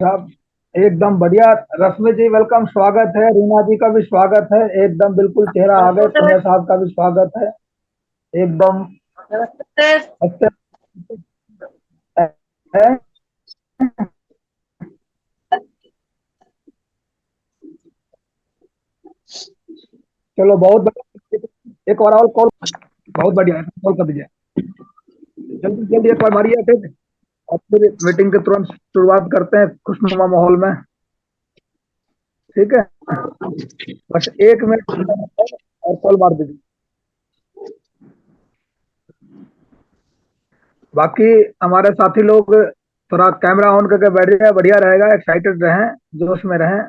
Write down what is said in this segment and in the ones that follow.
साहब एकदम बढ़िया। रश्मि जी वेलकम, स्वागत है। रीना जी का भी स्वागत है। एकदम बिल्कुल चेहरा आ गए। पुण्य साहब का भी स्वागत है। एकदम अच्छे है। चलो बहुत बढ़िया। एक और कॉल। बहुत बढ़िया है, कॉल कर दीजिए। जल्दी जल्दी एक बार मारिए थे। और फिर मीटिंग के तुरंत शुरुआत करते हैं खुशनुमा माहौल में। ठीक है, बस 1 मिनट और कॉल मार दीजिए। बाकी हमारे साथी लोग थोड़ा कैमरा ऑन करके बैठ जाए, बढ़िया रहेगा। एक्साइटेड रहें, जोश में रहें।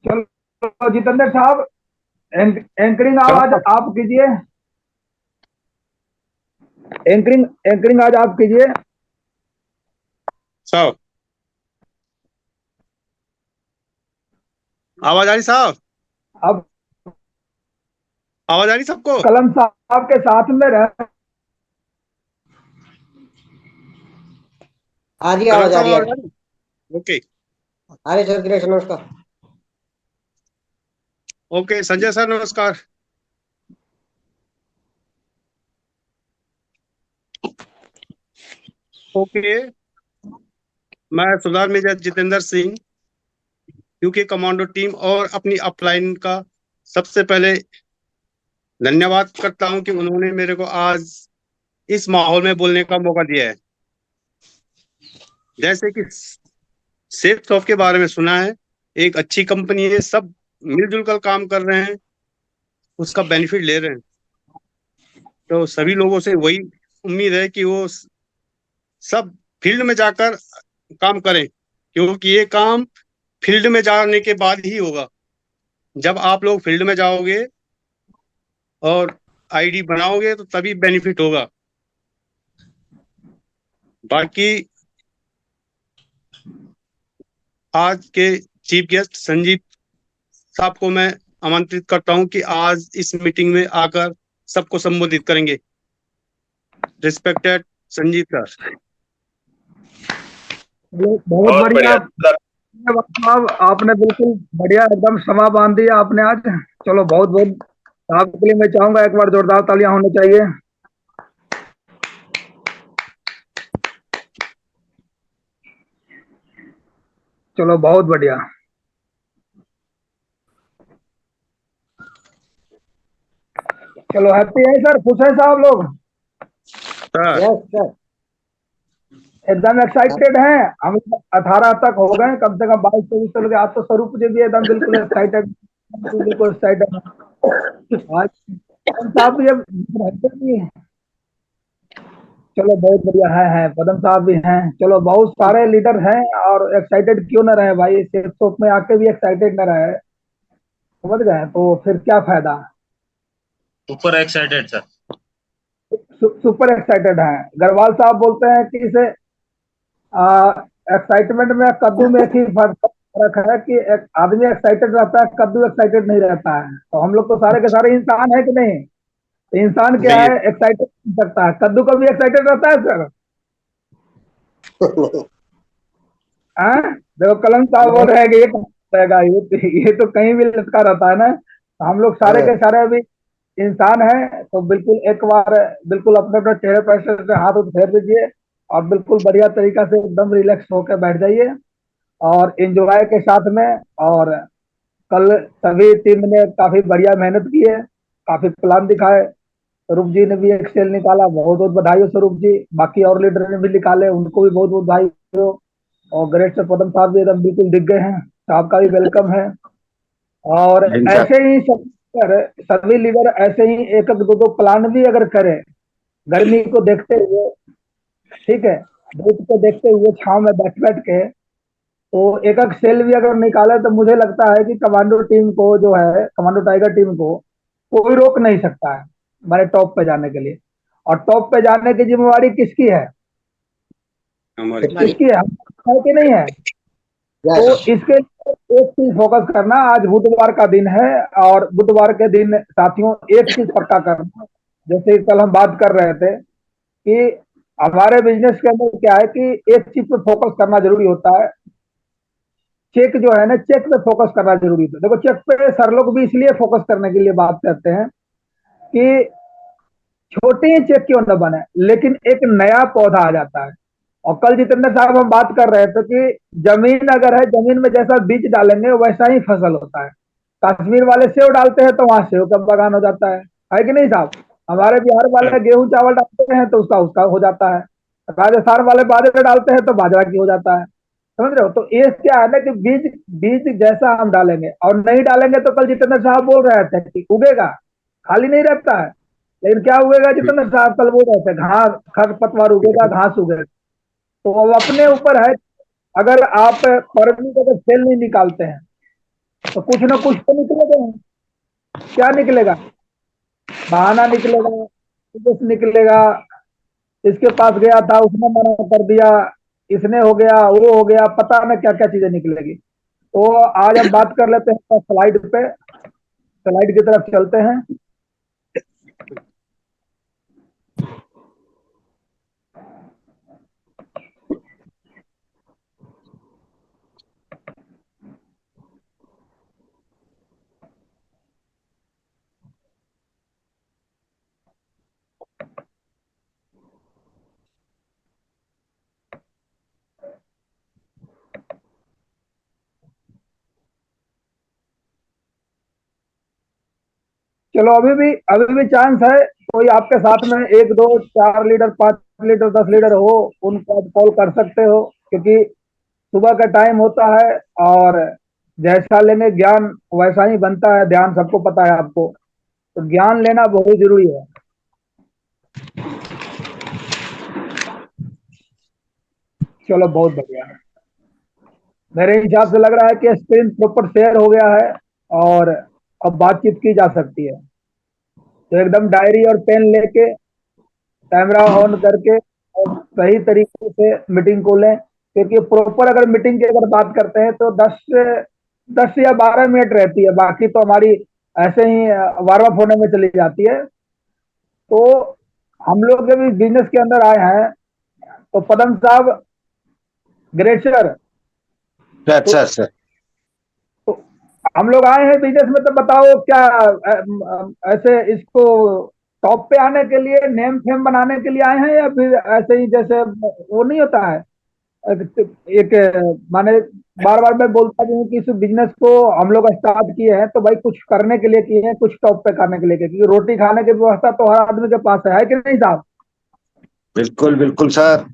चलो जितेंद्र साहब, एंकरिंग आवाज आप कीजिए। एंकरिंग एंकरिंग आज आप कीजिए। साहब आवाज आ रही साहब? अब आवाज आ रही सबको? कलम साहब के साथ में रहे। आ रही कलम आवाज, आ साहब रही, आ आवाज आ रही। रही? ओके आ रही सर, दिनेश नमस्कार। ओके। संजय सर नमस्कार। ओके, मैं सुधार major Jitendra Singh, UK commando team और अपनी अपलाइन का सबसे पहले धन्यवाद करता हूं कि उन्होंने मेरे को आज इस माहौल में बोलने का मौका दिया है। जैसे कि सेफ सॉफ्ट के बारे में सुना है, एक अच्छी कंपनी है, सब मिलजुल कर काम कर रहे हैं, उसका बेनिफिट ले रहे हैं। तो सभी लोगों से वही उम्मीद है कि वो सब फील्ड में जाकर काम करें, क्योंकि ये काम फील्ड में जाने के बाद ही होगा। जब आप लोग फील्ड में जाओगे और आईडी बनाओगे तो तभी बेनिफिट होगा। बाकी आज के चीफ गेस्ट संजीव साहब को मैं आमंत्रित करता हूं कि आज इस मीटिंग में आकर सबको संबोधित करेंगे। Respected Sanjeev sir. बहुत बढ़िया साहब, आपने बिल्कुल बढ़िया एकदम समा बांध दिया आपने आज। चलो बहुत बहुत साहब के लिए मैं चाहूंगा एक बार जोरदार तालियां होनी चाहिए। चलो बहुत बढ़िया। चलो हैप्पी है सर, खुश है साहब लोग? Sir yes sir. एकदम एक्साइटेड हैं हम। 18 तक हो गए, कम से कम 22-23 चल गए। आज तो स्वरूप जी भी एकदम बिल्कुल एक्साइटेड, बिल्कुल एक्साइटेड है आज। पदम साहब भी अब रहते भी हैं। चलो बहुत बढ़िया है, पदम साहब भी हैं। चलो बहुत सारे लीडर हैं और एक्साइटेड क्यों ना रहे भाई। सेफ सोप में आके भी एक्साइटेड ना रहे, समझ गए, तो फिर क्या फायदा। Super excited sir. Super excited हैं। गढ़वाल साहब बोलते हैं कि इसे एक्साइटमेंट में कद्दू में एक ही फर्क है कि एक आदमी एक्साइटेड रहता है, कद्दू एक्साइटेड नहीं रहता है। तो हम लोग तो सारे के सारे इंसान है कि नहीं? तो इंसान क्या नहीं, है, एक्साइटेड हो सकता है। कद्दू कभी एक्साइटेड रहता है सर? देखो कलम साहब बोल रहे हैं कि ये कहाँ रहेगा, ये तो कहीं भी लटका रहता है ना। तो हम लोग सारे के सारे अभी इंसान है। तो बिल्कुल एक बार बिल्कुल अपने अपने चेहरे पर से हाथ उठ फेर दीजिए और बिल्कुल बढ़िया तरीका से एकदम रिलैक्स होकर बैठ जाइए और एंजॉय के साथ में। और कल सभी टीम ने काफी बढ़िया मेहनत की है, काफी प्लान दिखाए। स्वरूप जी ने भी एक सेल निकाला, बहुत बहुत बधाई हो स्वरूप जी। बाकी और लीडर ने भी निकाले, उनको भी बहुत बहुत बधाई हो। और ग्रेट से पदम साहब भी एकदम बिल्कुल दिख गए हैं, साहब का भी वेलकम है। और ऐसे ही सब सभी लीडर ऐसे ही एक एक दो दो प्लान भी अगर करें, गर्मी को देखते हुए, ठीक है, धूप को देखते हुए छाव में बैठ बैठ के, तो एक एक सेल भी अगर निकाले तो मुझे लगता है कि कमांडो टीम को जो है, कमांडो टाइगर टीम को कोई रोक नहीं सकता है हमारे टॉप पे जाने के लिए। और टॉप पे जाने की जिम्मेवारी किसकी है? हमारे कितना इसकी है कि नहीं है? क्या तो सर? इसके लिए एक चीज फोकस करना, आज बुधवार का दिन है और बुधवार के दिन साथियों एक चीज पक्का करना। जैसे कल हम बात कर रहे थे कि हमारे बिजनेस के अंदर क्या है कि एक चीज पे फोकस करना जरूरी होता है। चेक जो है ना, चेक पे फोकस करना जरूरी होता है। देखो, चेक पे सर लोग भी इसलिए फोकस करने के लिए बात करते हैं कि छोटे ही चेक क्यों न बने, लेकिन एक नया पौधा आ जाता है। और कल जितेंद्र साहब हम बात कर रहे थे कि जमीन अगर है, जमीन में जैसा बीज डालेंगे वैसा ही फसल होता है। कश्मीर वाले सेव डालते हैं तो वहां सेव का बागान हो जाता है कि नहीं साहब? हमारे बिहार वाले गेहूं चावल डालते हैं तो उसका उसका हो जाता है। राजस्थान वाले बाजरा डालते हैं तो बाजरा की हो जाता है। समझ रहे हो? तो ये क्या है ना कि बीज बीज जैसा हम डालेंगे और नहीं डालेंगे तो कल जितेंद्र साहब बोल रहे थे कि उगेगा, खाली नहीं रहता है। लेकिन क्या उगेगा? जितेंद्र साहब कल बोल रहे थे घास, खरपतवार उगेगा, घास उगेगा। तो अब अपने ऊपर है, अगर आप परमी का अगर सेल नहीं निकालते हैं तो कुछ ना कुछ तो निकलेगा। क्या निकलेगा? बहाना निकलेगा, कुछ निकलेगा। इसके पास गया था, उसने मना कर दिया, इसने हो गया, वो हो गया, पता न क्या क्या चीजें निकलेगी। तो आज हम बात कर लेते हैं स्लाइड पे, स्लाइड की तरफ चलते हैं। चलो, अभी भी चांस है। कोई आपके साथ में एक दो 4 लीटर 5 लीटर 10 लीटर हो, उनको आप कॉल कर सकते हो, क्योंकि सुबह का टाइम होता है और जैसा लेंगे ज्ञान वैसा ही बनता है। ध्यान सबको पता है आपको, तो ज्ञान लेना बहुत जरूरी है। चलो, बहुत बढ़िया। मेरे हिसाब से लग रहा है कि स्क्रीन प्रॉपर शेयर हो गया है और अब बातचीत की जा सकती है। तो एकदम डायरी और पेन लेके, कैमरा ऑन करके और सही तरीके से मीटिंग को लें, क्योंकि प्रॉपर अगर मीटिंग की अगर बात करते हैं तो 10 या 12 मिनट रहती है, बाकी तो हमारी ऐसे ही वार्म अप होने में चली जाती है। तो हम लोग जब इस बिजनेस के अंदर आए हैं तो पदम साहब, ग्रेट सर, सर तो, सर सर तो हम लोग आए हैं बिजनेस में, तो बताओ क्या ऐसे इसको टॉप पे आने के लिए, नेम फेम बनाने के लिए आए हैं, या फिर ऐसे ही जैसे वो नहीं होता है एक माने, बार बार मैं बोलता भी हूँ कि इस बिजनेस को हम लोग स्टार्ट किए हैं तो भाई कुछ करने के लिए किए हैं, कुछ टॉप पे करने के लिए किए, क्योंकि रोटी खाने की व्यवस्था तो हर आदमी के पास है कि नहीं साहब? बिल्कुल बिल्कुल सर।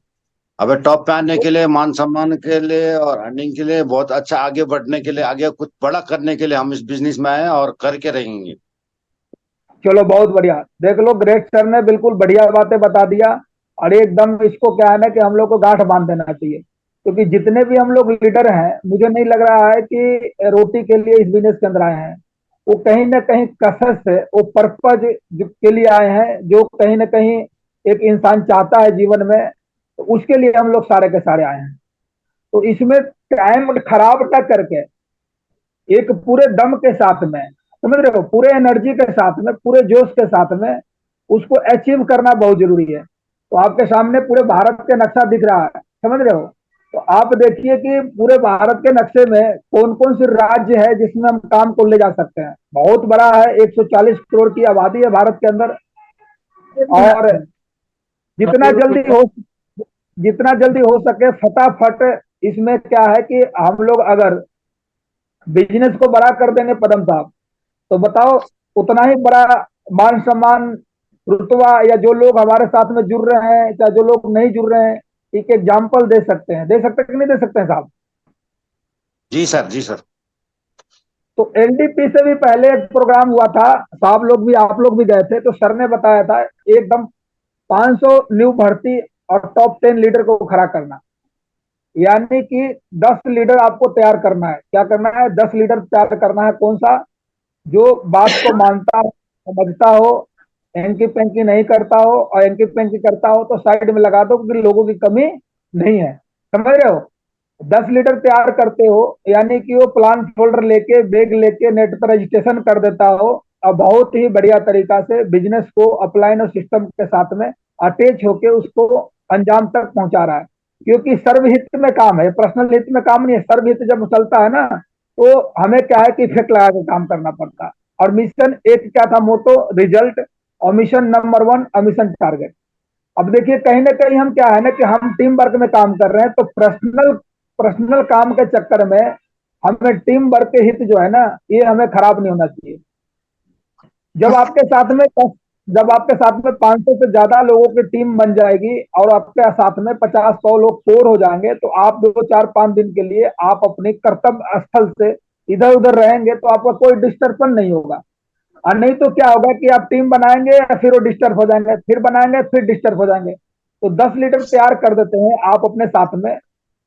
अबे टॉप पे आने के लिए, मान सम्मान के लिए और अर्निंग के लिए, बहुत अच्छा आगे बढ़ने के लिए, आगे कुछ बड़ा करने के लिए हम इस बिजनेस में आए हैं और करके रहेंगे। चलो, बहुत बढ़िया। देख लो, ग्रेट सर ने बिल्कुल बढ़िया बातें बता दिया। और एकदम इसको क्या है ना कि हम लोग को गांठ बांध देना चाहिए, क्योंकि जितने भी हम लोग लीडर हैं, मुझे नहीं लग रहा है कि रोटी के लिए इस बिजनेस के अंदर आए हैं। वो कहीं ना कहीं कसस से, वो पर्पज के लिए आए हैं, जो कहीं ना कहीं एक इंसान चाहता है जीवन में, तो उसके लिए हम लोग सारे के सारे आए हैं। तो इसमें टाइम खराब न करके, एक पूरे दम के साथ में, समझ रहे हो, पूरे एनर्जी के साथ में, पूरे जोश के साथ में उसको अचीव करना बहुत जरूरी है। तो आपके सामने पूरे भारत के नक्शा दिख रहा है, समझ रहे हो? तो आप देखिए कि पूरे भारत के नक्शे में कौन कौन से राज्य है जिसमें हम काम को ले जा सकते हैं। बहुत बड़ा है, 140 करोड़ की आबादी है भारत के अंदर। और जितना जल्दी हो जितना जल्दी हो सके फटाफट, इसमें क्या है कि हम लोग अगर बिजनेस को बड़ा कर देंगे पदम साहब, तो बताओ, उतना ही बड़ा मान सम्मान, रुतबा, या जो लोग हमारे साथ में जुड़ रहे हैं चाहे जो लोग नहीं जुड़ रहे हैं, एक एग्जाम्पल दे सकते हैं कि नहीं दे सकते हैं साहब? जी सर, जी सर। तो एलडीपी से भी पहले एक प्रोग्राम हुआ था, साहब लोग भी, आप लोग भी गए थे, तो सर ने बताया था एकदम 500 न्यू भर्ती और टॉप 10 लीडर को खड़ा करना। यानी कि 10 लीडर आपको तैयार करना है। क्या करना है? 10 लीडर तैयार करना है। कौन सा? जो बात को मानता हो, समझता हो, एंकी पेंकी नहीं करता हो, और एंकी पेंकी करता हो तो साइड में लगा दो, क्योंकि लोगों की कमी नहीं है, समझ रहे हो। 10 लीटर तैयार करते हो, यानी कि वो प्लान फोल्डर लेके बैग लेके नेट पर रजिस्ट्रेशन कर देता हो, और बहुत ही बढ़िया तरीका से बिजनेस को अपलाइन और सिस्टम के साथ में अटैच होके उसको अंजाम तक पहुंचा रहा है। क्योंकि सर्वहित में काम है, पर्सनल हित में काम नहीं है। सर्वहित जब चलता है ना, तो हमें क्या है कि इफेक्ट लगा के काम करना पड़ता है। और मिशन एक क्या था, मोटो रिजल्ट, और मिशन नंबर 1 और मिशन टारगेट। अब देखिए कहीं ना कहीं हम क्या है ना कि हम टीम वर्क में काम कर रहे हैं, तो पर्सनल पर्सनल काम के चक्कर में हमें टीम वर्क के हित जो है ना, ये हमें खराब नहीं होना चाहिए। जब आपके साथ में जब आपके साथ में 500 से ज्यादा लोगों की टीम बन जाएगी और आपके साथ में 50-100 लोग कोर हो जाएंगे, तो आप 2-4-5 दिन के लिए आप अपने कर्तव्य स्थल से इधर उधर रहेंगे, तो आपका कोई डिस्टर्बन नहीं होगा। और नहीं तो क्या होगा कि आप टीम बनाएंगे या फिर वो डिस्टर्ब हो जाएंगे, फिर बनाएंगे फिर डिस्टर्ब हो जाएंगे। तो 10 लीटर तैयार कर देते हैं आप अपने साथ में,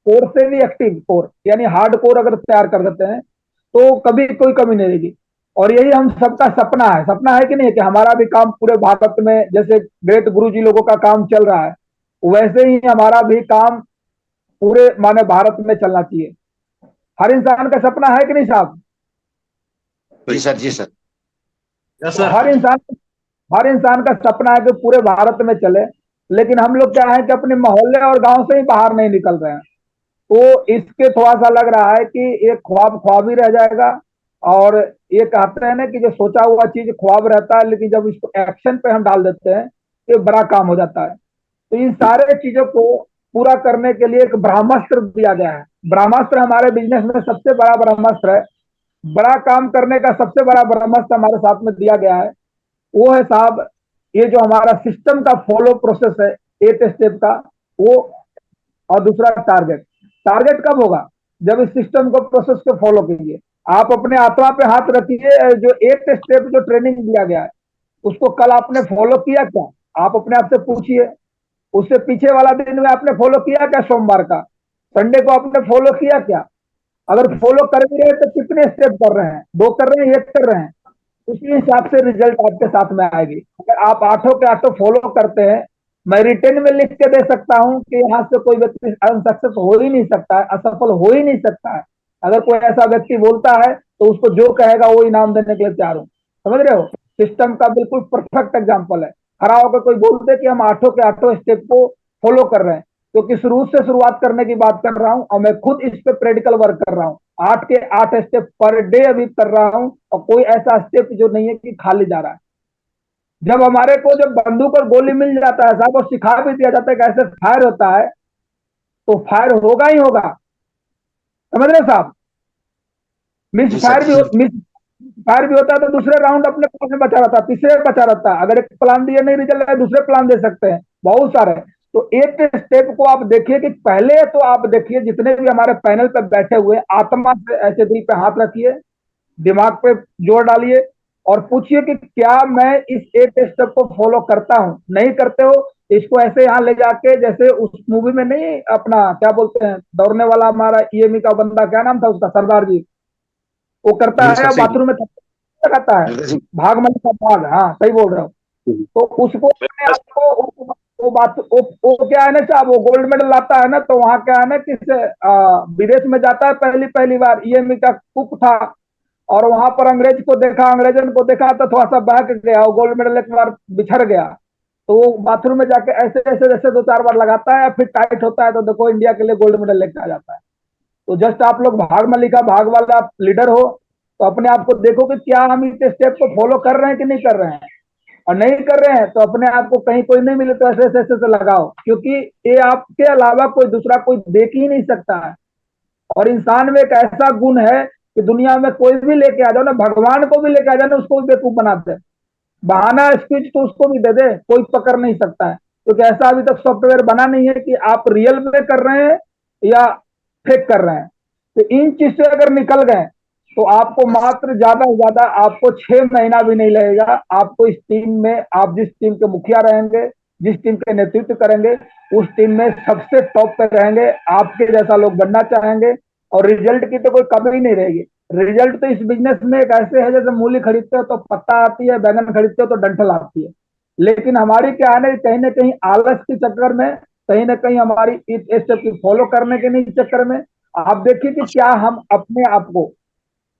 कोर से भी एक्टिव कोर, यानी हार्ड कोर अगर तैयार कर देते हैं, तो कभी कोई कमी नहीं रहेगी। और यही हम सबका सपना है कि नहीं, कि हमारा भी काम पूरे भारत में, जैसे ग्रेट गुरु जी लोगों का काम चल रहा है, वैसे ही हमारा भी काम पूरे माने भारत में चलना चाहिए। हर इंसान का सपना है कि नहीं साहब। जी सर, जी सर। यस तो सर। हर इंसान का सपना है कि पूरे भारत में चले। लेकिन हम लोग क्या है कि अपने मोहल्ले और गांव से ही बाहर नहीं निकल रहे हैं। तो इसके थोड़ा सा लग रहा है कि एक ख्वाब ख्वाब ही रह जाएगा। और ये कहते हैं ना कि जो सोचा हुआ चीज ख्वाब रहता है, लेकिन जब इसको एक्शन पे हम डाल देते हैं, तो बड़ा काम हो जाता है। तो इन सारे चीजों को पूरा करने के लिए एक ब्रह्मास्त्र दिया गया है। ब्रह्मास्त्र हमारे बिजनेस में सबसे बड़ा ब्रह्मास्त्र है। बड़ा काम करने का सबसे बड़ा ब्रह्मास्त्र हमारे साथ में दिया गया है। वो है साहब, ये जो हमारा सिस्टम का फॉलो प्रोसेस है, 8 स्टेप का, वो। और दूसरा टारगेट। टारगेट कब होगा, जब इस सिस्टम को प्रोसेस को फॉलो कीजिए। आप अपने आत्मा पे हाथ रखिए, जो 8 स्टेप जो ट्रेनिंग दिया गया है, उसको कल आपने फॉलो किया क्या? आप अपने आप से पूछिए। उससे पीछे वाला दिन में आपने फॉलो किया क्या? सोमवार का, संडे को आपने फॉलो किया क्या? अगर फॉलो कर भी रहे तो कितने स्टेप कर रहे हैं? 2 कर रहे हैं, 1 कर रहे हैं? उसी हिसाब से रिजल्ट आपके साथ में आएगी। अगर आप आठों के आठों फॉलो करते हैं, मैं रिटर्न में लिख के दे सकता हूं कि यहाँ से कोई व्यक्ति अनसक्सेस हो ही नहीं सकता है, असफल हो ही नहीं सकता है। अगर कोई ऐसा व्यक्ति बोलता है, तो उसको जो कहेगा वो इनाम देने के लिए तैयार हूं। समझ रहे हो, सिस्टम का बिल्कुल परफेक्ट एग्जाम्पल है। खड़ा होकर कोई बोलते कि हम आठों के आठों स्टेप को फॉलो कर रहे हैं, क्योंकि शुरू से शुरुआत करने की बात कर रहा हूं, और मैं खुद इस पे प्रैक्टिकल वर्क कर रहा हूं। 8 के 8 स्टेप पर डे अभी कर रहा हूं, और कोई ऐसा स्टेप जो नहीं है कि खाली जा रहा है। जब हमारे को जब बंदूक और गोली मिल जाता है साहब, और सिखा भी दिया जाता है कैसे फायर होता है, तो फायर होगा ही होगा। समझ रहे साहब। मिस जी सर, फायर भी जी। मिस फायर भी होता है, तो दूसरे राउंड अपने पास में बचा रहता है, तीसरे में बचा रहता है। अगर एक प्लान दिए नहीं रिजल्ट है, दूसरे प्लान दे सकते हैं, बहुत सारे। तो एक स्टेप को आप देखिए कि पहले तो आप देखिए, जितने भी हमारे पैनल पर बैठे हुए, आत्मा से ऐसे दिल पे हाथ रखिए, दिमाग पे जोर डालिए, और पूछिए कि क्या मैं इस 8 स्टेप को फॉलो करता हूं। नहीं करते हो तो इसको ऐसे यहाँ ले जाके, जैसे उस मूवी में नहीं, अपना क्या बोलते हैं, दौड़ने वाला हमारा ईएमई का बंदा, क्या नाम था उसका, सरदार जी, वो करता है मिल्खा और सिंह। बाथरूम में करता है, मिल्खा सिंह। भाग मन का भाग, हाँ सही बोल रहा हूँ। तो उसको अपने आप को वो बात वो क्या है ना साहब, वो गोल्ड मेडल लाता है ना, तो वहां क्या है ना कि विदेश में जाता है पहली पहली बार, ईएमई का कुक था, और वहां पर अंग्रेजन को देखा तो थोड़ा सा बहक गया, वो गोल्ड मेडल एक बार बिछड़ गया। तो वो बाथरूम में जाके ऐसे ऐसे जैसे 2-4 बार लगाता है, फिर टाइट होता है, तो देखो इंडिया के लिए गोल्ड मेडल लेके आ जाता है। तो जस्ट आप लोग भाग में लिखा, भाग वाला आप लीडर हो, तो अपने आप को देखो कि क्या हम इस स्टेप को फॉलो कर रहे हैं कि नहीं कर रहे हैं। और नहीं कर रहे हैं तो अपने आप को कहीं कोई नहीं मिले तो ऐसे ऐसे ऐसे लगाओ, क्योंकि ये आपके अलावा कोई दूसरा कोई देख ही नहीं सकता है। और इंसान में एक ऐसा गुण है कि दुनिया में कोई भी लेके आ जाओ ना, भगवान को भी लेके आ जाओ ना, उसको भी बेवकूफ बनाते हैं। बहाना स्पीच तो उसको भी दे दे, कोई पकड़ नहीं सकता है, क्योंकि ऐसा अभी तक सॉफ्टवेयर बना नहीं है कि आप रियल में कर रहे हैं या फेक कर रहे हैं। तो इन चीज से अगर निकल गए, तो आपको मात्र ज्यादा से ज्यादा आपको 6 महीना भी नहीं लगेगा। आपको इस टीम में, आप जिस टीम के मुखिया रहेंगे, जिस टीम के नेतृत्व करेंगे, उस टीम में सबसे टॉप पे रहेंगे। आपके जैसा लोग बनना चाहेंगे, और रिजल्ट की तो कोई कमी ही नहीं रहेगी। रिजल्ट तो इस बिजनेस में एक ऐसे है, जैसे मूली खरीदते हो तो पत्ता आती है, बैंगन खरीदते हो तो डंठल आती है। लेकिन हमारी क्या है ना, कहीं ना कहीं आलस के चक्कर में कहीं ना कहीं हमारी इस स्टेप की फॉलो करने के नहीं चक्कर में आप देखिए कि क्या हम अपने आप को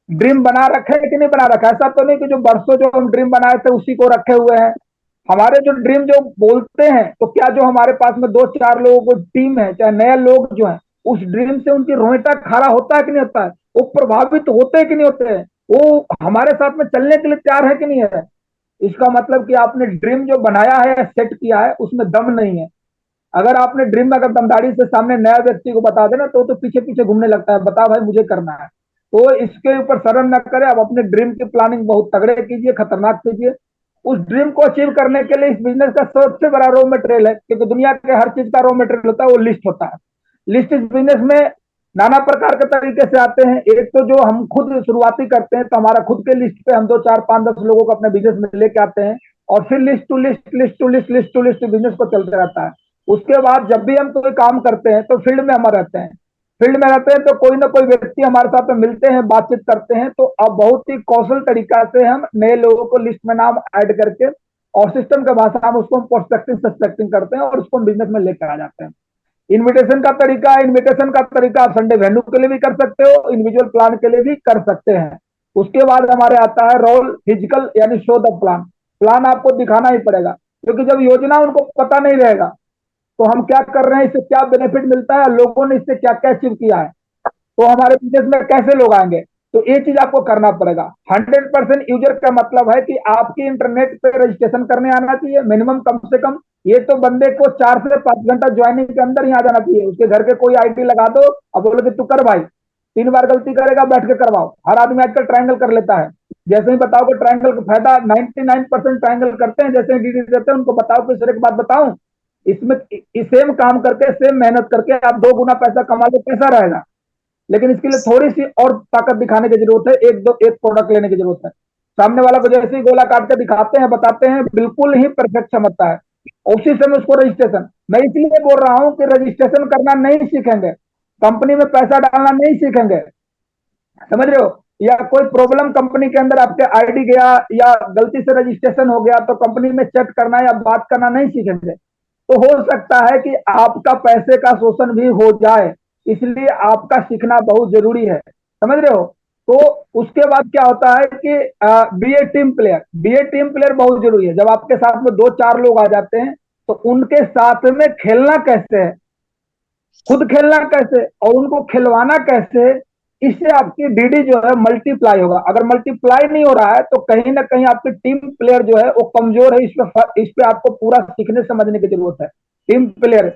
ड्रीम बना रखे हैं कि नहीं बना रखा है। ऐसा तो नहीं कि जो बरसों जो हम ड्रीम बनाए थे उसी को रखे हुए हैं। हमारे जो ड्रीम जो बोलते हैं, तो क्या जो हमारे पास में दो चार लोगों को टीम है, चाहे नए लोग जो है, उस ड्रीम से उनकी रोएटा खड़ा होता है कि नहीं होता है, वो प्रभावित होते हैं कि नहीं होते हैं, वो हमारे साथ में चलने के लिए तैयार है कि नहीं है। इसका मतलब कि आपने ड्रीम जो बनाया है या सेट किया है उसमें दम नहीं है। अगर आपने ड्रीम में अगर दमदारी से सामने नया व्यक्ति को बता देना तो पीछे पीछे घूमने लगता है, बता भाई मुझे करना है। तो इसके ऊपर शर्म न करें, आप अपने ड्रीम की प्लानिंग बहुत तगड़े कीजिए, खतरनाक कीजिए। उस ड्रीम को अचीव करने के लिए इस बिजनेस का सबसे बड़ा रॉ मटेरियल है, क्योंकि दुनिया के हर चीज का रॉ मटेरियल होता है, वो लिस्ट होता है। लिस्ट इस बिजनेस में नाना प्रकार के तरीके से आते हैं। एक तो जो हम खुद शुरुआती करते हैं, तो हमारा खुद के लिस्ट पे हम 2 4 5 10 लोगों को अपने बिजनेस में लेके आते हैं, और फिर list to list list to list list to list business को चलते रहता है। उसके बाद जब भी हम कोई काम करते हैं तो फील्ड में हम रहते हैं। फील्ड में रहते हैं तो कोई ना कोई व्यक्ति हमारे साथ में मिलते हैं, बातचीत करते हैं, तो अब बहुत ही कौशल तरीका से हम नए लोगों को लिस्ट में नाम ऐड करके और सिस्टम का भाषा में उसको प्रोस्पेक्टिंग सस्पेक्टिंग करते हैं और उसको बिजनेस में लेकर आ जाते हैं। इनविटेशन का तरीका आप संडे वेन्यू के लिए भी कर सकते हो, इंडिविजुअल प्लान के लिए भी कर सकते हैं। उसके बाद हमारे आता है रोल फिजिकल, यानी शो द प्लान। प्लान आपको दिखाना ही पड़ेगा, क्योंकि जब योजना उनको पता नहीं रहेगा तो हम क्या कर रहे हैं, इससे क्या बेनिफिट मिलता है, लोगों ने इससे क्या क्या अचीव किया है, तो हमारे बिजनेस में कैसे लोग आएंगे, तो ये चीज आपको करना पड़ेगा। 100% यूजर का मतलब है कि आपकी इंटरनेट पे रजिस्ट्रेशन करने आना चाहिए मिनिमम, कम से कम। ये तो बंदे को 4 से 5 घंटा ज्वाइनिंग के अंदर ही आ जाना चाहिए। उसके घर के कोई आईडी लगा दो और बोलो कि तू कर भाई, 3 बार गलती करेगा बैठ के करवाओ। हर आदमी आजकल ट्रायंगल कर लेता है। जैसे ही बताओगे ट्रायंगल का फायदा, 99% ट्रायंगल करते हैं। जैसे ही डीडी देते हैं उनको बताओ कि सर एक बात बताऊं, इसमें सेम काम करके सेम मेहनत करके आप 2 गुना पैसा कमा लो, कैसा रहेगा। लेकिन इसके लिए थोड़ी सी और ताकत दिखाने की जरूरत है, एक प्रोडक्ट लेने की जरूरत है। सामने वाला को जैसे ही गोला काट के दिखाते हैं, बताते हैं, बिल्कुल ही परफेक्ट समझता है, उसी समय उसको रजिस्ट्रेशन। मैं इसलिए बोल रहा हूं कि रजिस्ट्रेशन करना नहीं सीखेंगे, कंपनी में पैसा डालना नहीं सीखेंगे, समझ रहे हो, या कोई प्रॉब्लम कंपनी के अंदर आपके आईडी गया या गलती से रजिस्ट्रेशन हो गया तो कंपनी में चेक करना या बात करना नहीं सीखेंगे, तो हो सकता है कि आपका पैसे का शोषण भी हो जाए। इसलिए आपका सीखना बहुत जरूरी है, समझ रहे हो। तो उसके बाद क्या होता है कि बी ए टीम प्लेयर, बहुत जरूरी है। जब आपके साथ में 2 4 लोग आ जाते हैं तो उनके साथ में खेलना कैसे है, खुद खेलना कैसे और उनको खिलवाना कैसे, इससे आपकी डीडी जो है मल्टीप्लाई होगा। अगर मल्टीप्लाई नहीं हो रहा है तो कहीं ना कहीं आपकी टीम प्लेयर जो है वो कमजोर है। इस पे आपको पूरा सीखने समझने की जरूरत है, टीम प्लेयर।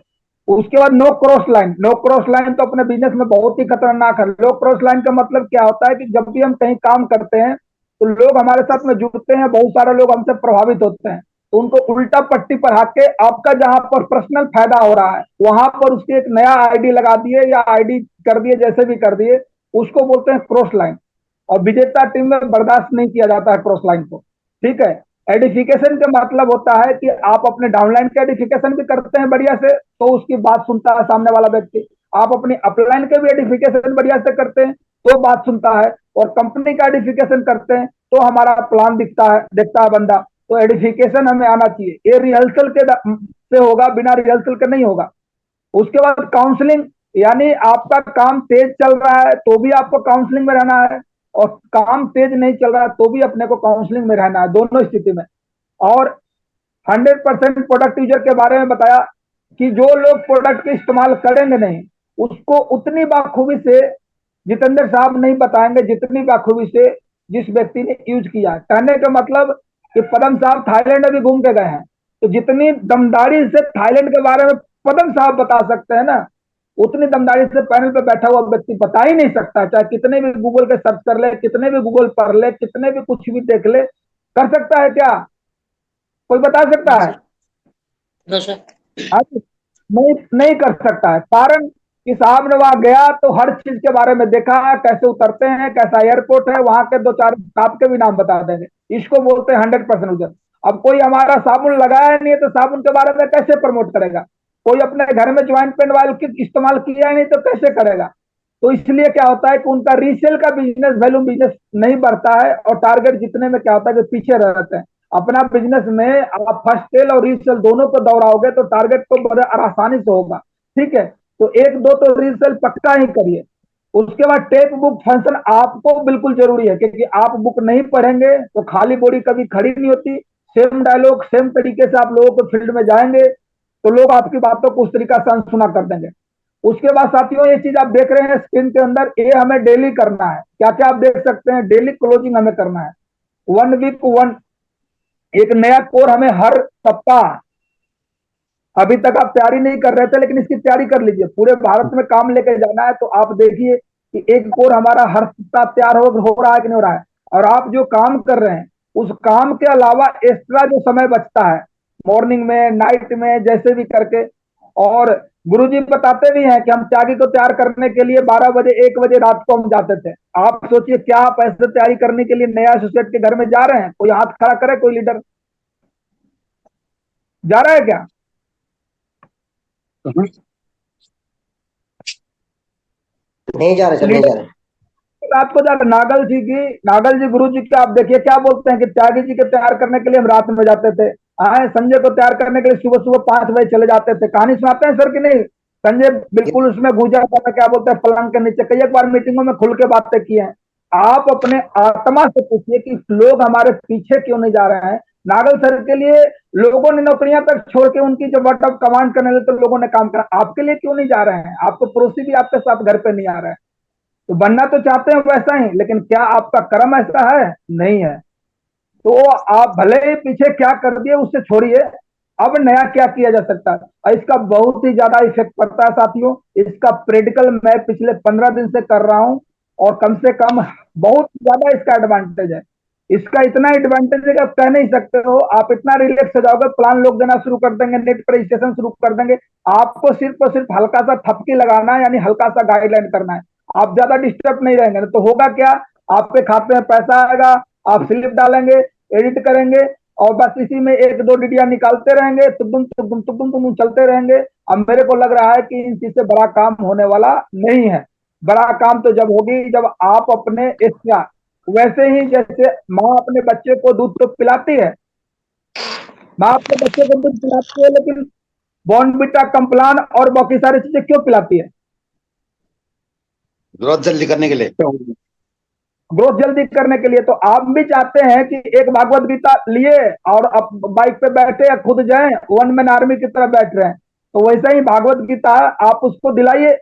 उसके बाद no cross line. No cross line तो अपने बिजनेस में बहुत ही खतरनाक है। नो क्रॉस लाइन का मतलब क्या होता है कि जब भी हम कहीं काम करते हैं तो लोग हमारे साथ में जुड़ते हैं, बहुत सारे लोग हमसे प्रभावित होते हैं, तो उनको उल्टा पट्टी पर हाथ के आपका जहां पर पर्सनल फायदा हो रहा है वहां पर उसके एक नया आईडी लगा दिए या आईडी कर दिए, जैसे भी कर दिए, उसको बोलते हैं क्रॉस लाइन। और विजेता टीम में बर्दाश्त नहीं किया जाता है क्रॉस लाइन को, ठीक है। एडिफिकेशन का मतलब होता है कि आप अपने डाउनलाइन का एडिफिकेशन भी करते हैं बढ़िया से, तो उसकी बात सुनता है सामने वाला व्यक्ति। आप अपनी अपलाइन के भी एडिफिकेशन बढ़िया से करते हैं तो बात सुनता है, और कंपनी का एडिफिकेशन करते हैं तो हमारा प्लान दिखता है, देखता है बंदा। तो एडिफिकेशन हमें आना चाहिए, ये रिहर्सल के से होगा, बिना रिहर्सल के नहीं होगा। उसके बाद काउंसलिंग, यानी आपका काम तेज चल रहा है तो भी आपको काउंसलिंग में रहना है, और काम तेज नहीं चल रहा है तो भी अपने को काउंसलिंग में रहना है, दोनों स्थिति में। और 100% प्रोडक्ट यूजर के बारे में बताया कि जो लोग प्रोडक्ट के इस्तेमाल करेंगे नहीं, उसको उतनी बाखूबी से जितेंद्र साहब नहीं बताएंगे जितनी बाखूबी से जिस व्यक्ति ने यूज किया। कहने का मतलब कि पदम साहब थाईलैंड में भी घूम के गए हैं, तो जितनी दमदारी से थाईलैंड के बारे में पदम साहब बता सकते हैं ना, उतनी दमदारी से पैनल पे बैठा हुआ व्यक्ति बता ही नहीं सकता। चाहे कितने भी गूगल के सर्च कर ले, कितने भी गूगल पढ़ ले, कितने भी कुछ भी देख ले, कर सकता है क्या, कोई बता सकता है? नहीं, नहीं कर सकता है। कारण कि साहब ने वहां गया तो हर चीज के बारे में देखा, कैसे उतरते हैं, कैसा एयरपोर्ट है, वहां के 2 4 स्टाफ के भी नाम बता देंगे। इसको बोलते हैं 100% यूजर। अब कोई हमारा साबुन लगाया नहीं है तो साबुन के बारे में कैसे प्रमोट करेगा? कोई अपने घर में ज्वाइंट पेन ऑयल की इस्तेमाल किया नहीं तो कैसे करेगा? तो इसलिए क्या होता है कि उनका रीसेल का बिजनेस वैल्यू बिजनेस नहीं बढ़ता है, और टारगेट जितने में क्या होता है कि पीछे रहते हैं। अपना बिजनेस में आप फर्स्ट सेल और रीसेल दोनों को दौड़ाओगे तो टारगेट तो बड़े आसानी से होगा। ठीक है, तो एक दो तो रीसेल पक्का ही करिए। उसके बाद टेक बुक फंक्शन आपको बिल्कुल जरूरी है, क्योंकि आप बुक नहीं पढ़ेंगे तो खाली बोरी कभी खड़ी नहीं होती। सेम डायलॉग सेम तरीके से आप लोगों को फील्ड में जाएंगे तो लोग आपकी बातों को उस तरीका से अनसुना कर देंगे। उसके बाद साथियों, ये चीज आप देख रहे हैं स्क्रीन के अंदर, ये हमें डेली करना है। क्या क्या आप देख सकते हैं, डेली क्लोजिंग हमें करना है। 1 वीक 1 एक नया कोर हमें हर सप्ताह, अभी तक आप तैयारी नहीं कर रहे थे लेकिन इसकी तैयारी कर लीजिए। पूरे भारत में काम लेके जाना है तो आप देखिए कि एक कोर हमारा हर सप्ताह तैयार हो रहा है कि नहीं हो रहा है। और आप जो काम कर रहे हैं उस काम के अलावा एक्स्ट्रा जो समय बचता है मॉर्निंग में नाइट में जैसे भी करके, और गुरुजी बताते भी हैं कि हम त्यागी को तैयार करने के लिए 12 बजे 1 बजे रात को हम जाते थे। आप सोचिए क्या आप ऐसे तैयारी करने के लिए नया एसोसिएट के घर में जा रहे हैं? कोई हाथ खड़ा करे, कोई लीडर जा रहा है क्या? नहीं जा रहे सर, नहीं जा रहे। रात को जब नागल जी गुरु जी का आप देखिए क्या बोलते हैं कि त्यागी जी के तैयार करने के लिए हम रात में जाते थे। आए संजय को तैयार करने के लिए सुबह सुबह 5 बजे चले जाते थे। कहानी सुनाते हैं सर कि नहीं? संजय बिल्कुल उसमें घुस जाता था, क्या बोलते हैं, पलंग के नीचे। कई एक बार मीटिंगों में खुल के बातें की हैं। आप अपने आत्मा से पूछिए कि लोग हमारे पीछे क्यों नहीं जा रहे हैं। नागल सर के लिए लोगों ने नौकरियां तक छोड़ के उनकी जो वर्ड ऑफ कमांड करने लगे तो लोगों ने काम करा। आपके लिए क्यों नहीं जा रहे हैं? आपको पड़ोसी भी आपके साथ घर पे नहीं आ रहे हैं। तो बनना तो चाहते हैं वैसा ही, लेकिन क्या आपका कर्म ऐसा है? नहीं है। तो आप भले ही पीछे क्या कर दिए उससे छोड़िए, अब नया क्या किया जा सकता है। और इसका बहुत ही ज्यादा इफेक्ट पड़ता है साथियों। इसका प्रैक्टिकल मैं पिछले 15 दिन से कर रहा हूं और कम से कम बहुत ज्यादा इसका एडवांटेज है। इसका इतना एडवांटेज है कि आप कह नहीं सकते हो। आप इतना रिलैक्स हो जाओगे, प्लान लोग देना शुरू कर देंगे, नेट पर रजिस्ट्रेशन शुरू कर देंगे। आपको सिर्फ और सिर्फ हल्का सा थपकी लगाना है, यानी हल्का सा गाइडलाइन करना है। आप ज्यादा डिस्टर्ब नहीं रहेंगे। तो होगा क्या, आपके खाते में पैसा आएगा, आप स्लिप डालेंगे, एडिट करेंगे और बस इसी में एक दो डिडिया निकालते रहेंगे, तुम चलते रहेंगे। अब मेरे को लग रहा है कि इन चीज से बड़ा काम होने वाला नहीं है। बड़ा काम तो जब होगी जब आप अपने एक्स्ट्रा, वैसे ही जैसे माँ अपने बच्चे को दूध तो पिलाती है, माँ अपने बच्चे को दूध पिलाती है, लेकिन बॉर्नविटा कम्प्लान और बाकी सारी चीजें क्यों पिलाती है? ग्रोथ जल्दी करने के लिए। ग्रोथ जल्दी करने के लिए। तो आप भी चाहते हैं कि एक भागवत गीता लिए और अब बाइक पे बैठे या खुद जाएं, 1 मैन आर्मी की तरह बैठ रहे हैं। तो वैसे ही भागवत गीता आप उसको दिलाइए,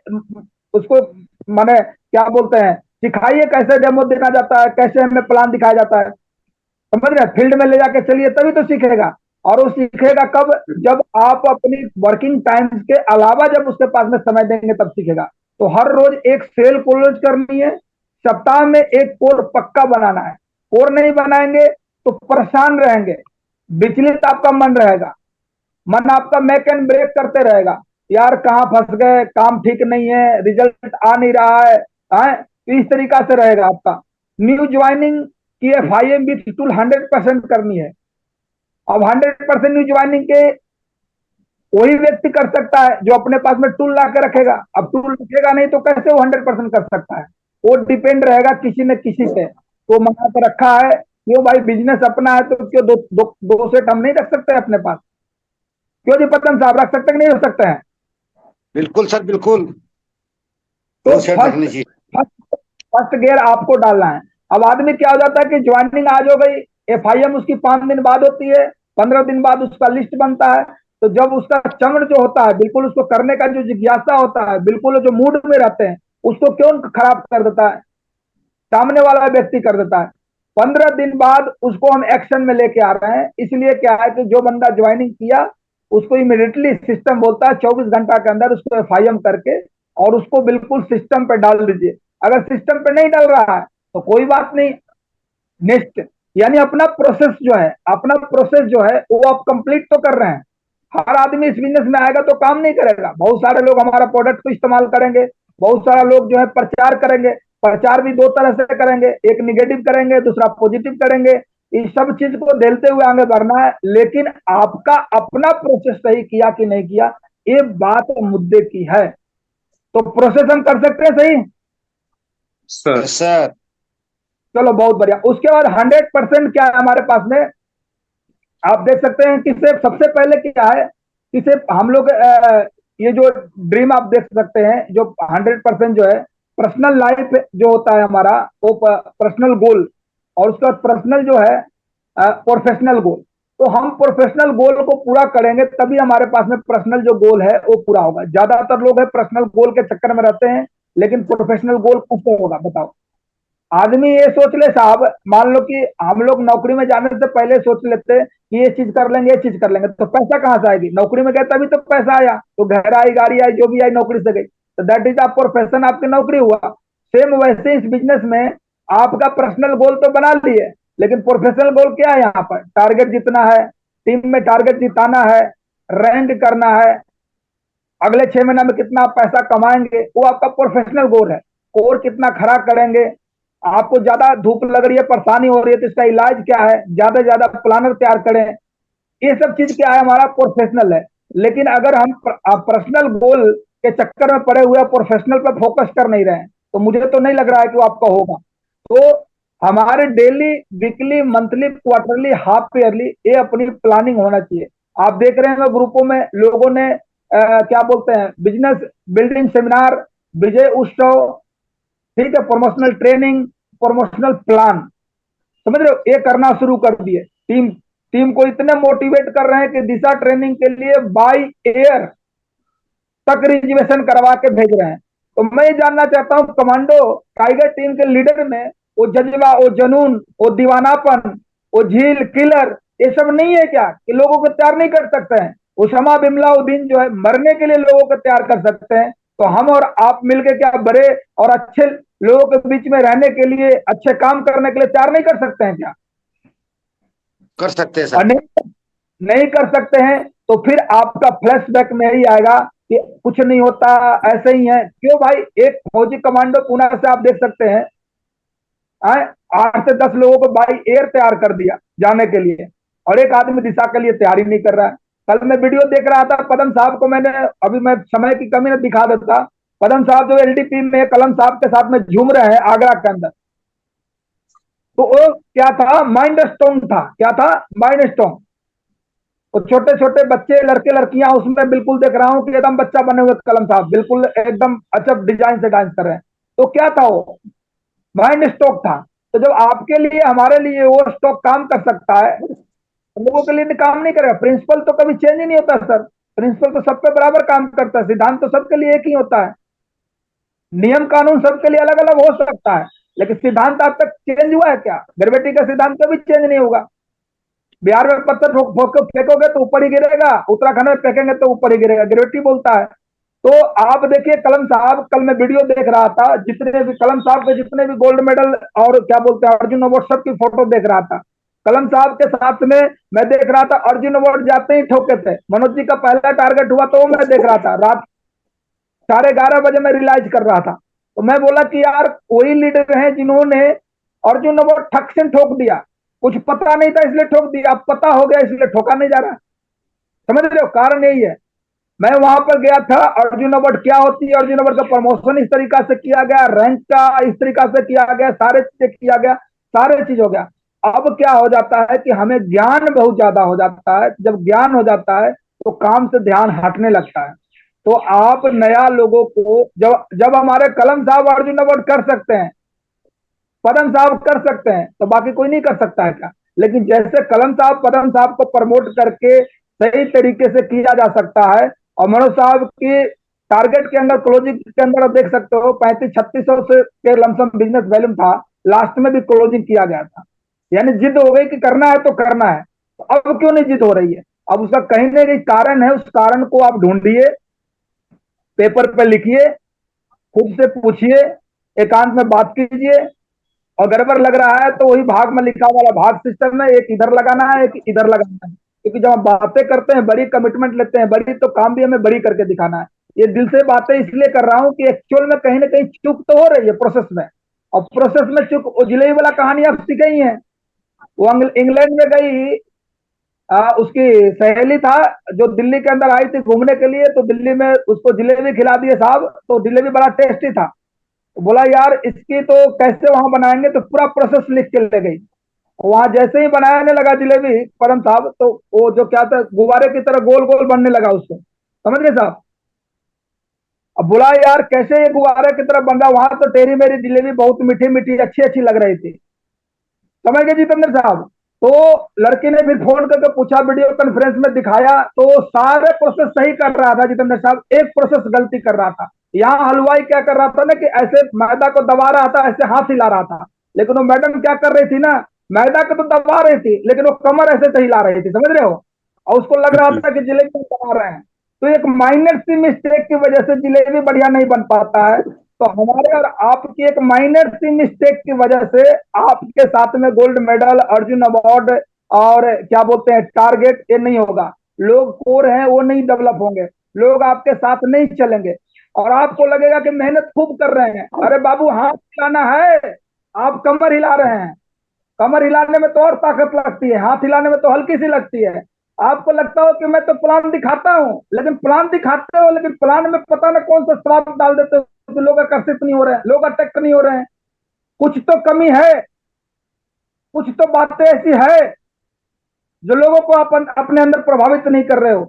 उसको माने क्या बोलते हैं, सिखाइए कैसे डेमो देना जाता है, कैसे हमें प्लान दिखाया जाता है। समझ रहे हैं? फील्ड में ले जाके चलिए, तभी तो सीखेगा। और वो सीखेगा कब? जब आप अपनी वर्किंग टाइम्स के अलावा जब उसके पास में समय देंगे तब सीखेगा। तो हर रोज एक सेल क्लोज करनी है, सप्ताह में एक कोर पक्का बनाना है। कोर नहीं बनाएंगे तो परेशान रहेंगे, विचलित आपका मन रहेगा, मन आपका मैक एंड ब्रेक करते रहेगा। यार कहाँ फंस गए, काम ठीक नहीं है, रिजल्ट आ नहीं रहा है, तो इस तरीका से रहेगा आपका। न्यू ज्वाइनिंग की FIM विथ टूल 100% करनी है। अब 100% न्यू ज्वाइनिंग के वही व्यक्ति कर सकता है जो अपने पास में टूल ला के रखेगा। अब टूल रखेगा नहीं तो कैसे वो 100% कर सकता है? वो डिपेंड रहेगा किसी न किसी पे। तो मना कर रखा है, क्यों भाई, बिजनेस अपना है तो क्यों दो सेट हम नहीं रख सकते अपने पास? क्यों जी पतन साहब, रख सकते नहीं रख सकते हैं? बिल्कुल सर, बिल्कुल। तो दो सेट रखनी चाहिए। फर्स्ट गियर आपको डालना है। अब आदमी क्या हो जाता है कि ज्वाइनिंग आज हो गई, FIM उसकी 5 दिन बाद होती है, 15 दिन बाद उसका लिस्ट बनता है। तो जब उसका चमड़ जो होता है, बिल्कुल उसको करने का जो जिज्ञासा होता है, बिल्कुल जो मूड में रहते हैं, उसको क्यों खराब कर देता है? सामने वाला व्यक्ति कर देता है। 15 दिन बाद उसको हम एक्शन में लेके आ रहे हैं। इसलिए क्या है कि जो बंदा ज्वाइनिंग किया उसको इमीडिएटली सिस्टम बोलता है 24 घंटा के अंदर उसको FIM करके और उसको बिल्कुल सिस्टम पे डाल दीजिए। अगर सिस्टम पे नहीं डाल रहा है तो कोई बात नहीं, नेक्स्ट, यानी अपना प्रोसेस जो है, अपना प्रोसेस जो है वो आप कंप्लीट तो कर रहे हैं। हर आदमी इस बिजनेस में आएगा तो काम नहीं करेगा। बहुत सारे लोग हमारा प्रोडक्ट को इस्तेमाल करेंगे, बहुत सारा लोग जो है प्रचार करेंगे। प्रचार भी दो तरह से करेंगे, एक निगेटिव करेंगे, दूसरा पॉजिटिव करेंगे। इस सब चीज को झेलते हुए आगे बढ़ना है। लेकिन आपका अपना प्रोसेस सही किया कि नहीं किया, ये बात मुद्दे की है। तो प्रोसेस हम कर सकते हैं सही? सर चलो बहुत बढ़िया। उसके बाद 100% क्या है हमारे पास में, आप देख सकते हैं कि सिर्फ सबसे पहले क्या है कि सिर्फ हम लोग ये जो ड्रीम आप देख सकते हैं जो 100% जो है पर्सनल लाइफ जो होता है हमारा वो पर्सनल गोल, और उसका पर्सनल जो है प्रोफेशनल गोल। तो हम प्रोफेशनल गोल को पूरा करेंगे तभी हमारे पास में पर्सनल जो गोल है वो पूरा होगा। ज्यादातर लोग है पर्सनल गोल के चक्कर में रहते हैं, लेकिन प्रोफेशनल गोल कैसे होगा बताओ। आदमी ये सोच ले साहब, मान लो कि हम लोग नौकरी में जाने से पहले सोच लेते कि ये चीज कर लेंगे, ये चीज कर लेंगे, तो पैसा कहां से आएगी? नौकरी में गए तभी तो पैसा आया, तो घर आई, गाड़ी आई, जो भी आई नौकरी से गई, तो दैट इज आप प्रोफेशन, आपकी नौकरी हुआ। सेम वैसे इस बिजनेस में आपका पर्सनल गोल तो बना लिए, लेकिन प्रोफेशनल गोल क्या है? यहाँ पर टारगेट जितना है, टीम में टारगेट जिताना है, रैंक करना है, अगले 6 महीना में कितना पैसा कमाएंगे, वो आपका प्रोफेशनल गोल है। कोर कितना खड़ा करेंगे, आपको ज्यादा धूप लग रही है, परेशानी हो रही है, तो इसका इलाज क्या है, ज्यादा ज्यादा प्लानर तैयार करें। ये सब चीज क्या है? हमारा प्रोफेशनल है। लेकिन अगर हम पर्सनल गोल के चक्कर में पड़े हुए प्रोफेशनल पर फोकस कर नहीं रहे हैं, तो मुझे तो नहीं लग रहा है कि वो आपका होगा। तो हमारे daily, weekly, monthly, quarterly, half yearly ये अपनी प्लानिंग होना चाहिए। आप देख रहे हैं ग्रुपों में लोगों ने क्या बोलते हैं, बिजनेस बिल्डिंग सेमिनार, विजय उत्सव, ठीक है, प्रमोशनल ट्रेनिंग, प्रमोशनल प्लान, समझ रहे हो, ये करना शुरू कर दिए। टीम टीम को इतने मोटिवेट कर रहे हैं कि दिशा ट्रेनिंग के लिए बाय एयर तक रिजर्वेशन करवा के भेज रहे हैं। तो मैं ये जानना चाहता हूं कमांडो टाइगर टीम के लीडर में वो जज्बा, वो जुनून, वो दीवानापन, वो झील किलर, ये सब नहीं है क्या कि लोगों को तैयार नहीं कर सकते हैं? उसामा बिन जो है मरने के लिए लोगों को तैयार कर सकते हैं, तो हम और आप मिलकर क्या बड़े और अच्छे लोगों के बीच में रहने के लिए, अच्छे काम करने के लिए तैयार नहीं कर सकते हैं क्या? कर सकते हैं और सर। नहीं कर सकते हैं तो फिर आपका फ्लैशबैक में ही आएगा कि कुछ नहीं होता, ऐसे ही है। क्यों भाई? एक फौजी कमांडो पुणे से आप देख सकते हैं, 8 से 10 लोगों को बाई एयर तैयार कर दिया जाने के लिए, और एक आदमी दिशा के लिए तैयारी नहीं कर रहा है। कल मैं वीडियो देख रहा था पदम साहब को, मैंने अभी मैं समय की कमी ने दिखा देता, पदम साहब जो एलडीपी में कलम साहब के साथ में झूम रहे हैं आगरा के अंदर, तो वो क्या था? माइंड स्टोन था। क्या था? Mind stone. तो छोटे छोटे बच्चे, लड़के लड़कियां उसमें बिल्कुल देख रहा हूं कि एकदम बच्चा बने हुए कलम साहब, बिल्कुल एकदम अच्छा डिजाइन से डांस कर रहे हैं। तो क्या था वो? माइंड स्टॉक था। तो जब आपके लिए, हमारे लिए वो स्टॉक काम कर सकता है, लोगों के लिए काम नहीं करेगा। प्रिंसिपल तो कभी चेंज ही नहीं होता सर, प्रिंसिपल तो सब पे बराबर काम करता है, सिद्धांत तो सबके लिए एक ही होता है, नियम कानून सबके लिए अलग अलग हो सकता है, लेकिन सिद्धांत आज तक चेंज हुआ है क्या? ग्रेविटी का सिद्धांत कभी चेंज नहीं होगा। बिहार में पत्थर फेंकोगे तो ऊपर ही गिरेगा, उत्तराखंड में फेंकेंगे तो ऊपर ही गिरेगा, ग्रेविटी बोलता है। तो आप देखिए कलम साहब, कल मैं वीडियो देख रहा था, जितने भी कलम साहब के जितने भी गोल्ड मेडल और क्या बोलते हैं अर्जुन अवार्ड, सब की फोटो देख रहा था। कलम साहब के साथ में मैं देख रहा था अर्जुन अवार्ड जाते ही ठोके थे। मनोज जी का पहला टारगेट हुआ तो मैं देख रहा था, रात 11:30 बजे मैं रियलाइज कर रहा था। तो मैं बोला कि यार वही लीडर हैं जिन्होंने अर्जुन अवार्ड ठक से ठोक दिया, कुछ पता नहीं था इसलिए ठोक दिया, अब पता हो गया इसलिए ठोका नहीं जा रहा। समझ रहे हो? कारण यही है। मैं वहां पर गया था, अर्जुन अवार्ड क्या होती है, अर्जुन अवार्ड का प्रमोशन इस तरीका से किया गया, रैंक का इस तरीका से किया गया, सारे चीजें किया गया, सारे चीज हो गया। अब क्या हो जाता है कि हमें ज्ञान बहुत ज्यादा हो जाता है। जब ज्ञान हो जाता है तो काम से ध्यान हटने लगता है। तो आप नया लोगों को, जब जब हमारे कलम साहब अर्जुन अवार्ड कर सकते हैं, पदम साहब कर सकते हैं, तो बाकी कोई नहीं कर सकता है क्या? लेकिन जैसे कलम साहब पदम साहब को प्रमोट करके सही तरीके से किया जा सकता है, और मनोज साहब की टारगेट के अंदर, क्लोजिंग के अंदर आप देख सकते हो 3500-3600 से के लमसम बिजनेस वैल्यूम था, लास्ट में भी क्लोजिंग किया गया था। यानी जिद हो गई कि करना है तो करना है। तो अब क्यों नहीं जिद हो रही है? अब उसका कहीं ना कहीं कारण है, उस कारण को आप ढूंढिए, पेपर पे लिखिए, खुद से पूछिए, एकांत में बात कीजिए, और गड़बड़ लग रहा है तो वही भाग में लिखा वाला भाग सिस्टम में एक इधर लगाना है, एक इधर लगाना है। क्योंकि जब हम बातें करते हैं, बड़ी कमिटमेंट लेते हैं, बड़ी, तो काम भी हमें बड़ी करके दिखाना है। ये दिल से बातें इसलिए कर रहा हूं कि एक्चुअल में कहीं ना कहीं चूक तो हो रही है प्रोसेस में, और प्रोसेस में चूक, जिलेबी वाला कहानी आप सीखे ही है। वो इंग्लैंड में गई, उसकी सहेली था जो दिल्ली के अंदर आई थी घूमने के लिए, तो दिल्ली में उसको जिलेबी खिला दिए साहब, तो जिलेबी बड़ा टेस्टी था। बोला यार इसकी तो कैसे वहां बनाएंगे, तो पूरा प्रोसेस लिख के ले गई। वहां जैसे ही बनाने लगा जिलेबी परम साहब, तो वो जो क्या था, गुब्बारे की तरह गोल गोल बनने लगा उससे, समझ गए साहब। अब बोला यार कैसे ये गुब्बारे की तरह बन रहा, वहां तो तेरी मेरी जिलेबी बहुत मीठी मीठी अच्छी अच्छी लग रही थी, समझ गए जितेंद्र साहब। तो लड़की ने फिर फोन करके पूछा, वीडियो कॉन्फ्रेंस में दिखाया, तो सारे प्रोसेस सही कर रहा था जितेंद्र साहब, एक प्रोसेस गलती कर रहा था। यहाँ हलवाई क्या कर रहा था ना, कि ऐसे मैदा को दबा रहा था, ऐसे हाथ हिला रहा था, लेकिन वो मैडम क्या कर रही थी ना, मैदा को तो दबा रही थी लेकिन वो कमर ऐसे से हिला रही थी, समझ रहे हो, और उसको लग रहा था कि जिलेबी बना रहे हैं। तो एक माइनर सी मिस्टेक की वजह से जिलेबी बढ़िया नहीं बन पाता है। तो हमारे और आपकी एक माइनर सी मिस्टेक की वजह से आपके साथ में गोल्ड मेडल, अर्जुन अवार्ड और क्या बोलते हैं टारगेट, ये नहीं होगा। लोग कोर हैं वो नहीं डेवलप होंगे, लोग आपके साथ नहीं चलेंगे, और आपको लगेगा कि मेहनत खूब कर रहे हैं। अरे बाबू हाथ हिलाना है, आप कमर हिला रहे हैं, कमर हिलाने में तो और ताकत लगती है, हाथ हिलाने में तो हल्की सी लगती है। आपको लगता हो कि मैं तो प्लान दिखाता हूँ, लेकिन प्लान दिखाते हो लेकिन प्लान में पता ना कौन सा स्वाद डाल देते हो, तो लोग आकर्षित नहीं हो रहे हैं, लोग अट्रैक्ट नहीं हो रहे हैं। कुछ तो कमी है, कुछ तो बातें ऐसी है जो लोगों को अपने अंदर प्रभावित नहीं कर रहे हो।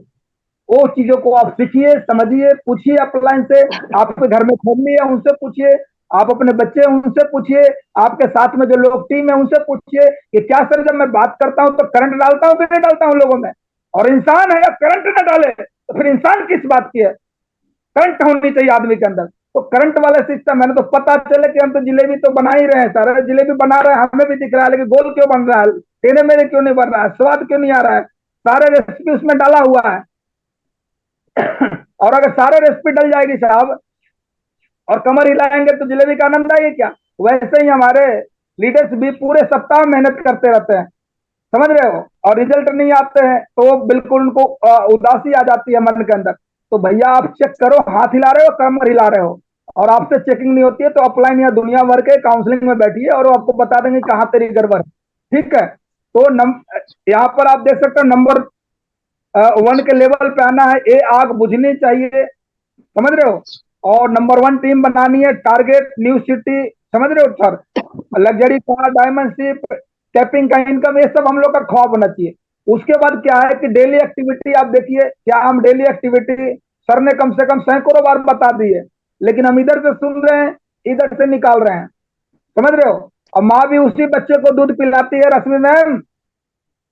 वो चीजों को आप सीखिए, समझिए, पूछिए अपलाइन से, आपके घर में फैमिली है उनसे पूछिए, आप अपने बच्चे हैं उनसे पूछिए, आपके साथ में जो लोग टीम है उनसे पूछिए कि क्या सर जब मैं बात करता हूं तो करंट डालता हूं कि नहीं डालता हूं लोगों में। और इंसान है, करंट ना डाले तो फिर इंसान किस बात की है। करंट होनी चाहिए आदमी के अंदर, तो करंट वाला सिस्टम है ना, तो पता चले कि हम तो जिलेबी तो बना ही रहे हैं सर, जिलेबी बना रहे हैं हमें भी दिख रहा है, लेकिन गोल क्यों बन रहा है, तेरे मेरे क्यों नहीं बन रहा है, स्वाद क्यों नहीं आ रहा है, सारे रेसिपी उसमें डाला हुआ है। और अगर सारे रेसिपी डल जाएगी साहब और कमर हिलाएंगे तो जलेबी का आनंद आएगा क्या। वैसे ही हमारे लीडर्स भी पूरे सप्ताह मेहनत करते रहते हैं, समझ रहे हो, और रिजल्ट नहीं आते हैं तो बिल्कुल उनको उदासी आ जाती है मन के अंदर। तो भैया आप चेक करो, हाथ हिला रहे हो कमर हिला रहे हो, और आपसे चेकिंग नहीं होती है तो अपलाइन या दुनिया भर के काउंसलिंग में बैठिए और वो आपको बता देंगे कहाँ तेरी गड़बड़ है, ठीक है। तो यहाँ पर आप देख सकते हो नंबर 1 के लेवल पे आना है, ये आग बुझनी चाहिए, समझ रहे हो। और नंबर 1 टीम बनानी है, टारगेट न्यू सिटी, समझ रहे हो sir, luxury car, diamond ship, capping का इनकम, ये सब हम लोग का ख्वाब होना चाहिए। उसके बाद क्या है कि डेली एक्टिविटी आप देखिए, क्या हम डेली एक्टिविटी सर ने कम से कम सैकड़ों बार बता दी है, लेकिन हम इधर से सुन रहे हैं इधर से निकाल रहे हैं, समझ रहे हो। और माँ भी उसी बच्चे को दूध पिलाती है रश्मि मैम,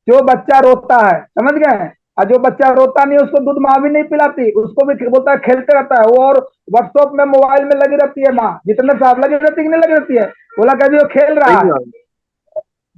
जो बच्चा रोता है, समझ गए। और जो बच्चा रोता नहीं उसको दूध माँ भी नहीं पिलाती, उसको भी बोलता है खेलते रहता है वो, और व्हाट्सएप में मोबाइल में लगी रहती है माँ, जितने साहब लगी रहती है कि नहीं लगी रहती है, बोला कभी वो खेल रहा है।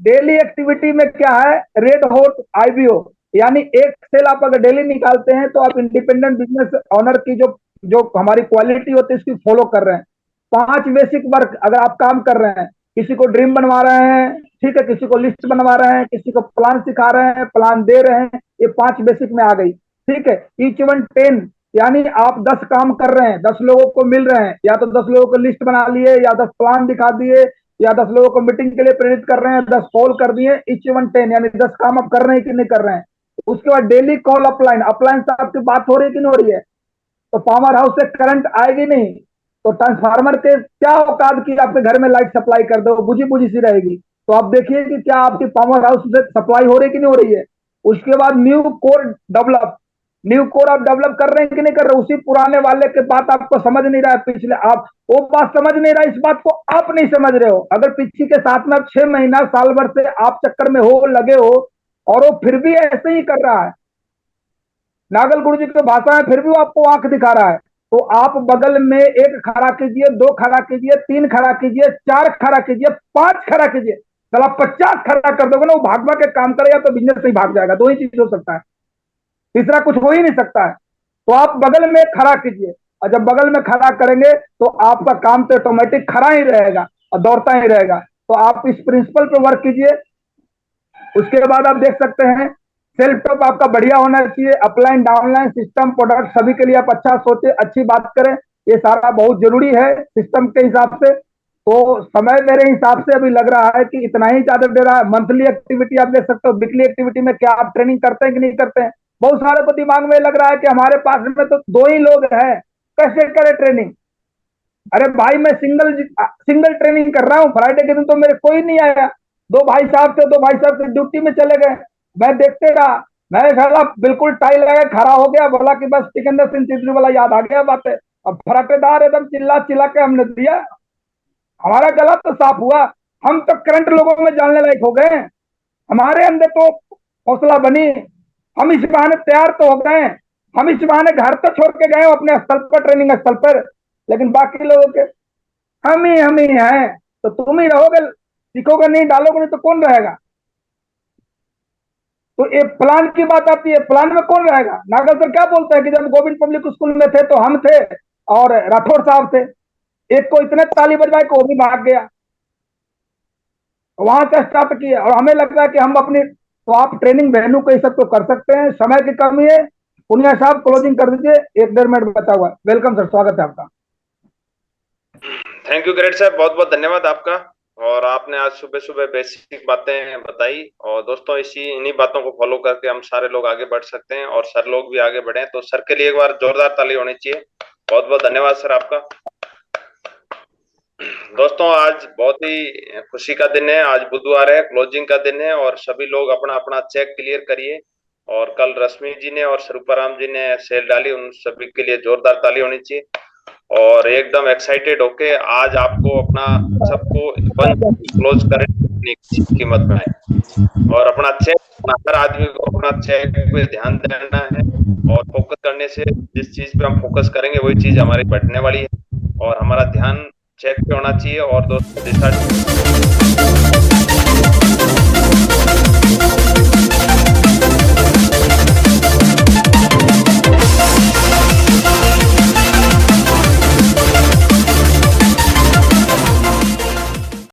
डेली एक्टिविटी में क्या है, रेड हॉट आईबीओ, यानी एक सेल आप अगर डेली निकालते हैं तो आप इंडिपेंडेंट बिजनेस ऑनर की जो जो हमारी क्वालिटी होती है इसकी फॉलो कर रहे हैं। 5 बेसिक वर्क अगर आप काम कर रहे हैं, किसी को ड्रीम बनवा रहे हैं, ठीक है, किसी को लिस्ट बनवा रहे हैं, किसी को प्लान सिखा रहे हैं, प्लान दे रहे हैं, ये 5 बेसिक में आ गई, ठीक है। ईच वन 10, यानी आप 10 काम कर रहे हैं, 10 लोगों को मिल रहे हैं, या तो 10 लोगों को लिस्ट बना लिए, या 10 प्लान दिखा दिए, या 10 लोगों को मीटिंग के लिए प्रेरित कर रहे हैं, 10 कॉल कर दिए, ईच वन 10, यानी 10 काम आप कर रहे हैं कि नहीं कर रहे हैं। उसके बाद डेली कॉल अपलाइन, अपलाइन से आपकी बात हो रही है कि नहीं हो रही है। तो पावर हाउस से करंट आएगी नहीं, तो ट्रांसफार्मर के क्या औकात की आपके घर में लाइट सप्लाई कर दो, बुझी बुझी सी रहेगी। तो आप देखिए कि क्या आपकी पावर हाउस से सप्लाई हो रही है कि नहीं हो रही है। उसके बाद new core develop, new core आप डेवलप कर रहे हैं कि नहीं कर रहे, उसी पुराने वाले के बात आपको समझ नहीं रहा है, पिछले आप वो बात समझ नहीं रहा, इस बात को आप नहीं समझ रहे हो। अगर पिछली के साथ में आप 6 महीना साल भर से आप चक्कर में हो, लगे हो, और वो फिर भी ऐसे ही कर रहा है, नागल गुरु जी की भाषा है, फिर भी वो आपको आंख दिखा रहा है, तो आप बगल में 1 खड़ा कीजिए, 2 खड़ा कीजिए, 3 खड़ा कीजिए, 4 खड़ा कीजिए, 5 खड़ा कीजिए, चला 50 खड़ा कर दोगे ना, वो भाग भाग के काम करेगा तो बिजनेस से ही भाग जाएगा। 2 ही चीज हो सकता है, तीसरा कुछ हो ही नहीं सकता है। तो आप बगल में खड़ा कीजिए, और जब बगल में खड़ा करेंगे तो आपका काम तो ऑटोमेटिक खड़ा ही रहेगा और दौड़ता ही रहेगा। तो आप इस प्रिंसिपल पर वर्क कीजिए। उसके बाद आप देख सकते हैं सेल्फ टॉप आपका बढ़िया होना चाहिए, अपलाइन डाउनलाइन सिस्टम प्रोडक्ट सभी के लिए आप अच्छा सोचे, अच्छी बात करें, ये सारा बहुत जरूरी है सिस्टम के हिसाब से। तो समय मेरे हिसाब से अभी लग रहा है कि इतना ही ज्यादा दे रहा है। मंथली एक्टिविटी आप देख सकते हो, वीकली एक्टिविटी में क्या आप ट्रेनिंग करते हैं कि नहीं करते हैं। बहुत सारे को दिमाग में लग रहा है कि हमारे पास में तो 2 ही लोग हैं, कैसे करे ट्रेनिंग। अरे भाई मैं सिंगल सिंगल ट्रेनिंग कर रहा हूँ, फ्राइडे के दिन तो मेरे कोई नहीं आया, दो भाई साहब थे, दो भाई साहब से ड्यूटी में चले गए, मैं देखते रहा। मैं साला बिल्कुल टाई लगा के खड़ा हो गया, बोला कि बस सिकंदर सिंह चिशती वाला याद आ गया बात है। अब फराटेदार एकदम चिल्ला चिल्ला के हमने दिया, हमारा गला तो साफ हुआ। हम तो करंट लोगों में जानने लायक हो गए, हमारे अंदर तो हौसला बनी, हम इस बहाने तैयार तो हो गए, हम इस बहाने घर तो छोड़ के गए अपने स्थल पर, ट्रेनिंग स्थल पर। लेकिन बाकी लोगों के हम ही हैं, तो तुम ही रहोगे, सीखोगे नहीं, डालोगे नहीं तो कौन रहेगा। तो ये प्लान की बात आती है, प्लान में कौन रहेगा। नागल सर क्या बोलते हैं कि जब गोविंद पब्लिक स्कूल में थे तो हम थे और राठौर साहब थे, एक को इतने ताली बजवाए को वो भी भाग गया, वहां से स्टार्ट किया। और हमें लगता है कि हम अपनी, तो आप ट्रेनिंग बहनों को ये सब तो कर सकते हैं, समय की कमी है। पुनिया साहब क्लोजिंग कर दीजिए, 1-1.5 मिनट बचा हुआ है। वेलकम सर, स्वागत है आपका। थैंक यू ग्रेट सर, बहुत बहुत धन्यवाद आपका। और आपने आज सुबह सुबह बेसिक बातें बताई, और दोस्तों इन्हीं बातों को फॉलो करके हम सारे लोग आगे बढ़ सकते हैं और सर लोग भी आगे बढ़े। तो सर के लिए एक बार जोरदार ताली होनी चाहिए। बहुत बहुत धन्यवाद सर आपका। दोस्तों आज बहुत ही खुशी का दिन है, आज बुधवार है, क्लोजिंग का दिन है, और सभी लोग अपना अपना चेक क्लियर करिए। और कल रश्मि जी ने और स्वरूपाराम जी ने सेल डाली, उन सभी के लिए जोरदार ताली होनी चाहिए। और एकदम एक्साइटेड होके आज आपको अपना सबको क्लोज करने की कीमत में है, और अपना चेक, हर आदमी को अपना चेक पे ध्यान देना है। और फोकस करने से, जिस चीज पे हम फोकस करेंगे वही चीज हमारी बढ़ने वाली है, और हमारा ध्यान चेक पे होना चाहिए। और दोस्तों